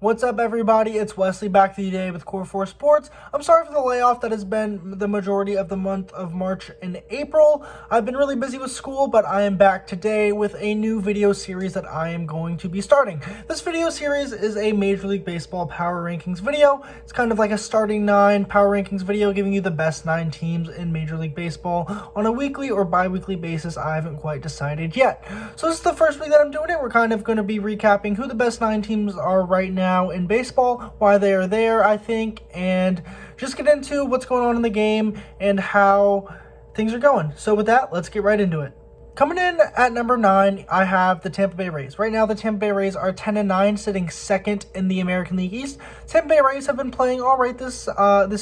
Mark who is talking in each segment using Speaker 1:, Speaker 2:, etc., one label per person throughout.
Speaker 1: What's up, everybody? It's Wesley back to you today with Core 4 Sports. I'm sorry for the layoff that has been the majority of the month of March and April. I've been really busy with school, but I am back today with a new video series that I am going to be starting. This video series is a Major League Baseball Power Rankings video. It's kind of like a starting 9 Power Rankings video, giving you the best 9 teams in Major League Baseball on a weekly or bi-weekly basis. I haven't quite decided yet. So this is the first week that I'm doing it. We're kind of going to be recapping who the best 9 teams are right now in baseball, why they are there, I think, and just get into what's going on in the game and how things are going. So with that, let's get right into it. Coming in at number 9, I have the Tampa Bay Rays. Right now, the Tampa Bay Rays are 10-9, sitting second in the American League East. Tampa Bay Rays have been playing all right this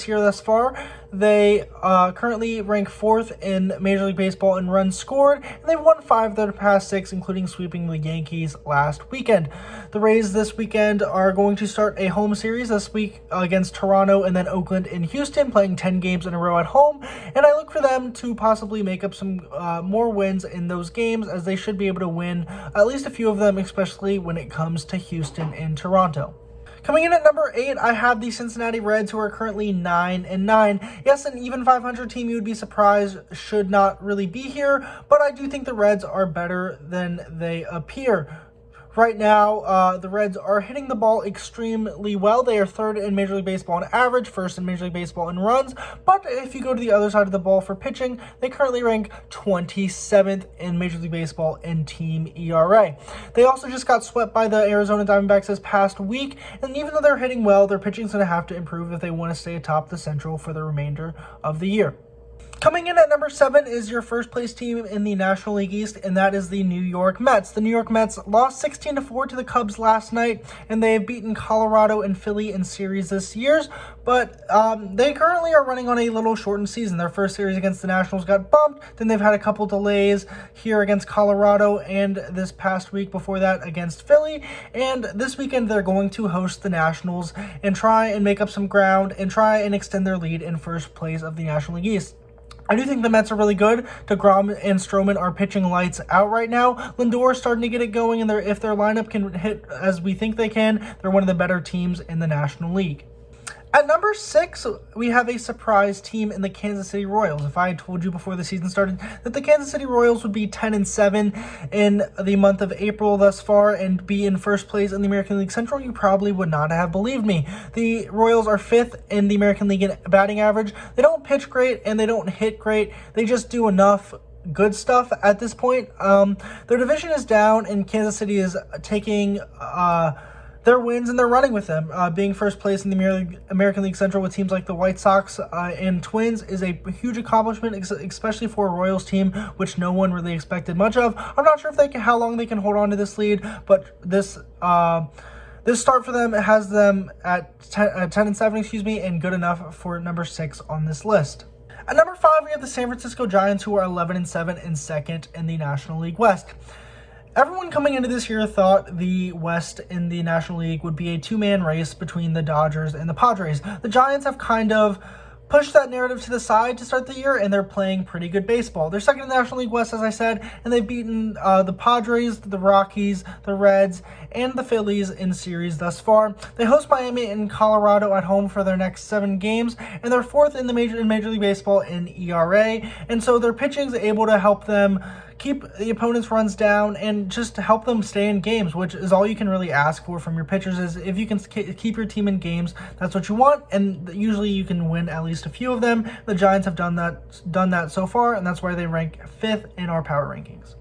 Speaker 1: year thus far. They currently rank 4th in Major League Baseball in runs scored, and they've won 5 of their past 6, including sweeping the Yankees last weekend. The Rays this weekend are going to start a home series this week against Toronto and then Oakland and Houston, playing 10 games in a row at home, and I look for them to possibly make up some more wins in those games, as they should be able to win at least a few of them, especially when it comes to Houston and Toronto. Coming in at number 8, I have the Cincinnati Reds, who are currently 9-9. Yes, an even 500 team, you would be surprised, should not really be here, but I do think the Reds are better than they appear. Right now, the Reds are hitting the ball extremely well. They are 3rd in Major League Baseball in average, 1st in Major League Baseball in runs. But if you go to the other side of the ball for pitching, they currently rank 27th in Major League Baseball in team ERA. They also just got swept by the Arizona Diamondbacks this past week. And even though they're hitting well, their pitching's going to have to improve if they want to stay atop the Central for the remainder of the year. Coming in at number 7 is your first place team in the National League East, and that is the New York Mets. The New York Mets lost 16-4 to the Cubs last night, and they have beaten Colorado and Philly in series this year, but they currently are running on a little shortened season. Their first series against the Nationals got bumped, then they've had a couple delays here against Colorado, and this past week before that against Philly, and this weekend they're going to host the Nationals and try and make up some ground and try and extend their lead in first place of the National League East. I do think the Mets are really good. DeGrom and Stroman are pitching lights out right now. Lindor is starting to get it going, and if their lineup can hit as we think they can, they're one of the better teams in the National League. At number 6, we have a surprise team in the Kansas City Royals. If I had told you before the season started that the Kansas City Royals would be 10-7 in the month of April thus far and be in first place in the American League Central, you probably would not have believed me. The Royals are 5th in the American League in batting average. They don't pitch great and they don't hit great. They just do enough good stuff at this point. Their division is down, and Kansas City is taking their wins and they're running with them. Being first place in the American League Central with teams like the White Sox and Twins is a huge accomplishment, especially for a Royals team, which no one really expected much of. I'm not sure if how long they can hold on to this lead, but this start for them has them at 10-7, and good enough for number 6 on this list. At number 5, we have the San Francisco Giants, who are 11-7 and second in the National League West. Everyone coming into this year thought the West in the National League would be a 2-man race between the Dodgers and the Padres. The Giants have kind of pushed that narrative to the side to start the year, and they're playing pretty good baseball. They're second in the National League West, as I said, and they've beaten the Padres, the Rockies, the Reds, and the Phillies in series thus far. They host Miami and Colorado at home for their next 7 games, and they're 4th in Major League Baseball in ERA, and so their pitching is able to help them keep the opponent's runs down and just to help them stay in games, which is all you can really ask for from your pitchers. Is if you can keep your team in games, that's what you want, and usually you can win at least a few of them. The Giants have done that so far, and that's why they rank 5th in our power rankings.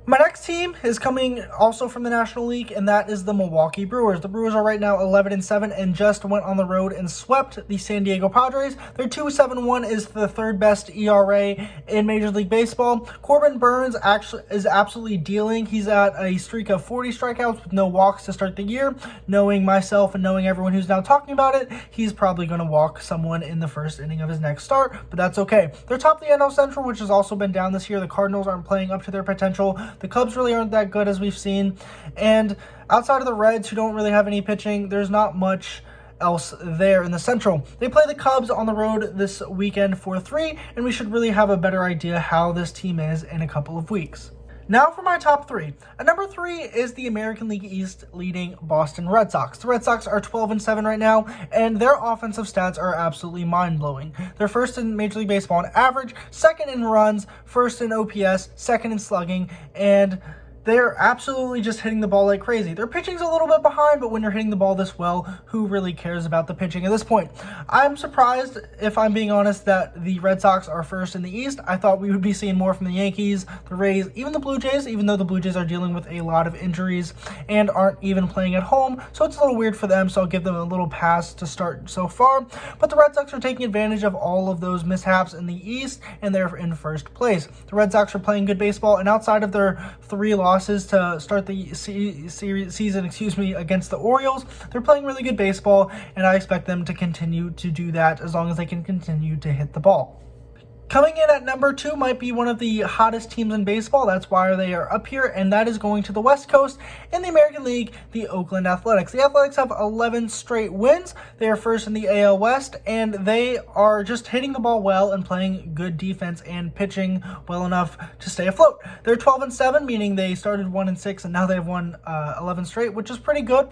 Speaker 1: My next team is coming also from the National League, and that is the Milwaukee Brewers. The Brewers are right now 11-7 and just went on the road and swept the San Diego Padres. Their 2.71 is the 3rd best ERA in Major League Baseball. Corbin Burns actually is absolutely dealing. He's at a streak of 40 strikeouts with no walks to start the year. Knowing myself and knowing everyone who's now talking about it, he's probably going to walk someone in the first inning of his next start, but that's okay. They're top of the NL Central, which has also been down this year. The Cardinals aren't playing up to their potential. The Cubs really aren't that good, as we've seen. And outside of the Reds, who don't really have any pitching, there's not much else there in the Central. They play the Cubs on the road this weekend for 3, and we should really have a better idea how this team is in a couple of weeks. Now for my top three. At number 3 is the American League East leading Boston Red Sox. The Red Sox are 12-7 right now, and their offensive stats are absolutely mind-blowing. They're first in Major League Baseball in average, second in runs, first in OPS, second in slugging, and they're absolutely just hitting the ball like crazy. Their pitching's a little bit behind, but when you're hitting the ball this well, who really cares about the pitching at this point? I'm surprised, if I'm being honest, that the Red Sox are first in the East. I thought we would be seeing more from the Yankees, the Rays, even the Blue Jays, even though the Blue Jays are dealing with a lot of injuries and aren't even playing at home. So it's a little weird for them, so I'll give them a little pass to start so far. But the Red Sox are taking advantage of all of those mishaps in the East, and they're in first place. The Red Sox are playing good baseball, and outside of their 3 losses to start the season against the Orioles, they're playing really good baseball, and I expect them to continue to do that as long as they can continue to hit the ball. Coming in at number 2 might be one of the hottest teams in baseball. That's why they are up here, and that is going to the West Coast in the American League, the Oakland Athletics. The Athletics have 11 straight wins. They are first in the AL West, and they are just hitting the ball well and playing good defense and pitching well enough to stay afloat. They're 12-7, meaning they started 1-6, and now they've won 11 straight, which is pretty good.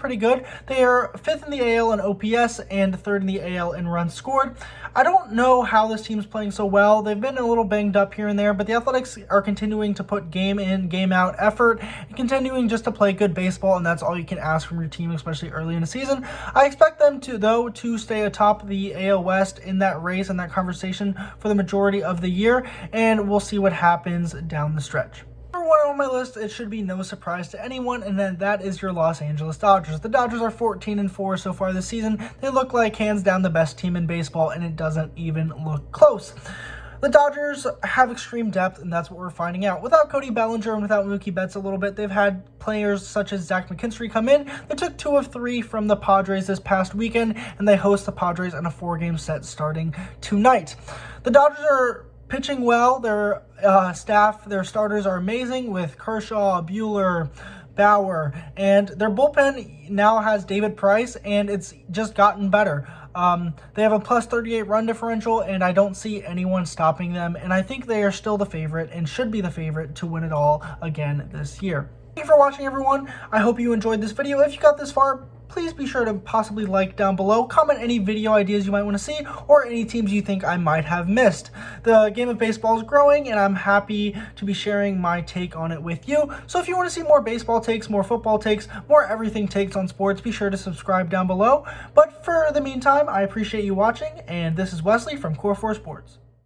Speaker 1: They are 5th in the AL in OPS and 3rd in the AL in runs scored. I don't know how this team's playing so well. They've been a little banged up here and there, but the Athletics are continuing to put game in, game out effort, and continuing just to play good baseball, and that's all you can ask from your team, especially early in the season. I expect them to stay atop the AL West in that race and that conversation for the majority of the year, and we'll see what happens down the stretch. Number 1 on my list, it should be no surprise to anyone, and then that is your Los Angeles Dodgers. The Dodgers are 14-4 so far this season. They look like hands down the best team in baseball, and it doesn't even look close. The Dodgers have extreme depth, and that's what we're finding out. Without Cody Bellinger and without Mookie Betts a little bit, they've had players such as Zach McKinstry come in. They took 2 of 3 from the Padres this past weekend, and they host the Padres in a 4-game set starting tonight. The Dodgers are pitching well. Their their starters are amazing with Kershaw, Buehler, Bauer, and their bullpen now has David Price, and it's just gotten better. They have a plus 38 run differential, and I don't see anyone stopping them, and I think they are still the favorite and should be the favorite to win it all again this year. Thank you for watching, everyone. I hope you enjoyed this video. If you got this far, please be sure to possibly like down below, comment any video ideas you might want to see, or any teams you think I might have missed. The game of baseball is growing, and I'm happy to be sharing my take on it with you. So if you want to see more baseball takes, more football takes, more everything takes on sports, be sure to subscribe down below. But for the meantime, I appreciate you watching, and this is Wesley from Core 4 Sports.